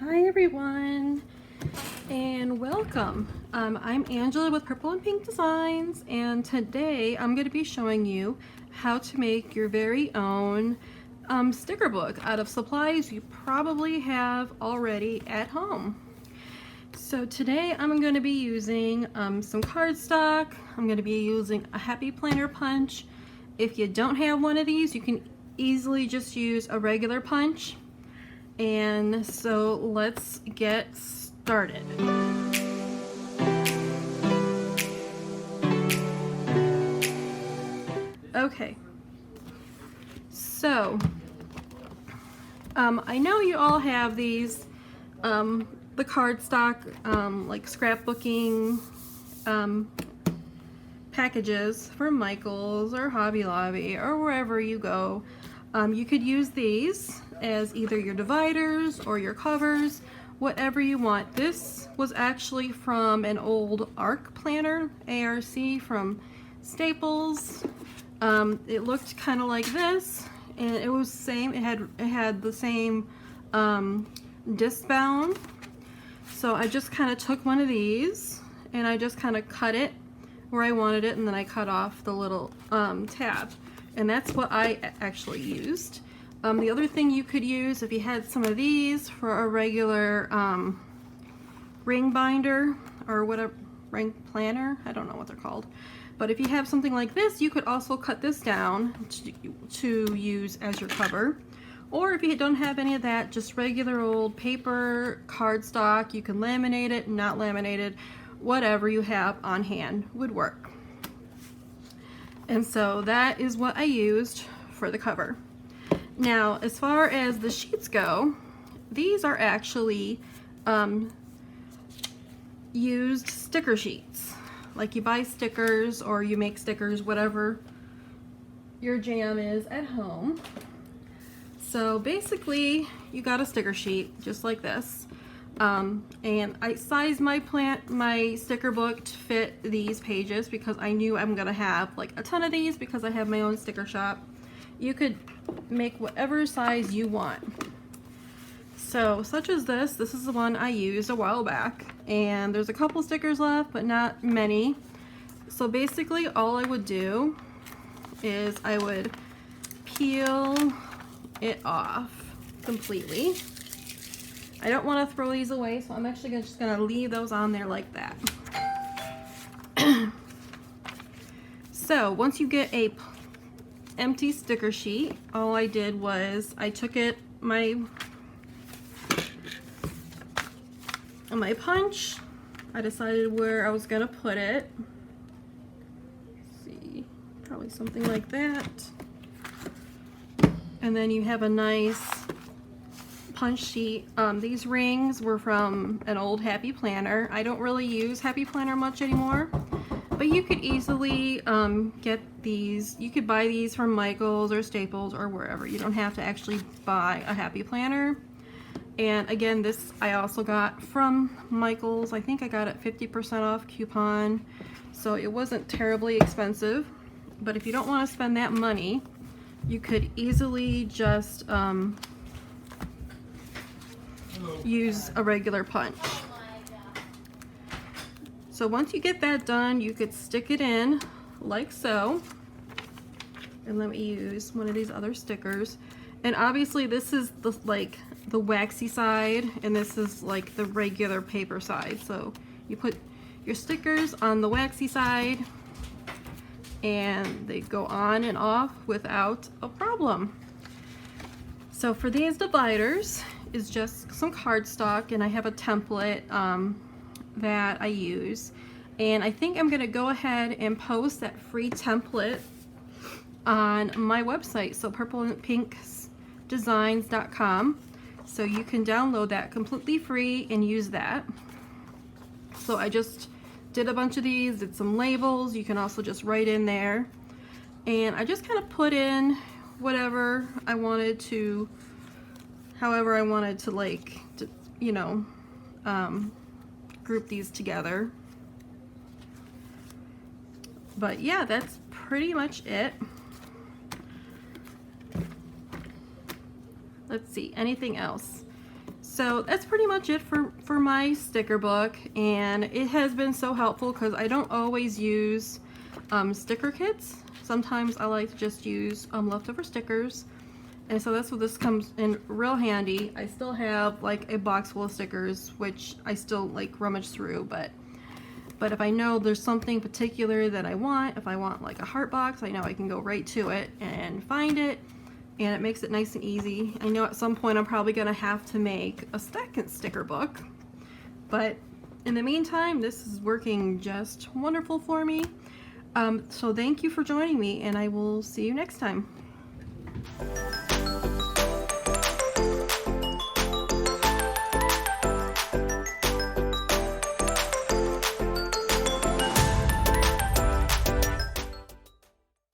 Hi everyone, and welcome. I'm Angela with Purple and Pink Designs, and today I'm going to be showing you how to make your very own sticker book out of supplies you probably have already at home. So today I'm going to be using some cardstock. I'm going to be using a happy planner punch. If you don't have one of these, you can easily just use a regular punch. And so let's get started. Okay, so I know you all have these, the cardstock, like scrapbooking packages from Michael's or Hobby Lobby or wherever you go. You could use these as either your dividers or your covers, whatever you want. This was actually from an old ARC planner, ARC from Staples. It looked kind of like this, and it was same. It had the same disc bound. So I just kind of took one of these and I just kind of cut it where I wanted it, and then I cut off the little tab. And that's what I actually used. The other thing you could use, if you had some of these for a regular ring binder or whatever, ring planner, I don't know what they're called. But if you have something like this, you could also cut this down to use as your cover. Or if you don't have any of that, just regular old paper, cardstock, you can laminate it, not laminated, whatever you have on hand would work. And so that is what I used for the cover. Now, as far as the sheets go, these are actually used sticker sheets. Like you buy stickers or you make stickers, whatever your jam is at home. So basically, you got a sticker sheet just like this. And I sized my sticker book to fit these pages because I knew I'm gonna have like a ton of these because I have my own sticker shop. You could make whatever size you want. So such as this is the one I used a while back, and there's a couple stickers left but not many. So basically all I would do is I would peel it off completely. I don't want to throw these away, so I'm actually just going to leave those on there like that. So once you get a empty sticker sheet, all I did was I took it, my punch, I decided where I was going to put it. Let's see, probably something like that. And then you have a nice punch sheet. These rings were from an old Happy Planner. I don't really use Happy Planner much anymore, but you could easily get these. You could buy these from Michael's or Staples or wherever. You don't have to actually buy a Happy Planner. And again, this I also got from Michael's. I think I got it 50% off coupon, so it wasn't terribly expensive. But if you don't want to spend that money, you could easily just use a regular punch. So once you get that done, you could stick it in like so. And let me use one of these other stickers. And obviously this is the waxy side, and this is like the regular paper side. So you put your stickers on the waxy side and they go on and off without a problem. So for these dividers is just some cardstock, and I have a template that I use, and I think I'm gonna go ahead and post that free template on my website, so purpleppinkdesigns.com, so you can download that completely free and use that. So I just did a bunch of these, did some labels. You can also just write in there, and I just kind of put in whatever I wanted to, however I wanted to, like, to, you know, group these together. But yeah, that's pretty much it. Let's see, anything else? So that's pretty much it for my sticker book, and it has been so helpful because I don't always use sticker kits. Sometimes I like to just use leftover stickers, and so that's what this comes in real handy. I still have like a box full of stickers, which I still like rummage through, but if I know there's something particular that I want, if I want like a heart box, I know I can go right to it and find it, and it makes it nice and easy. I know at some point I'm probably gonna have to make a second sticker book, but in the meantime, this is working just wonderful for me. So thank you for joining me, and I will see you next time.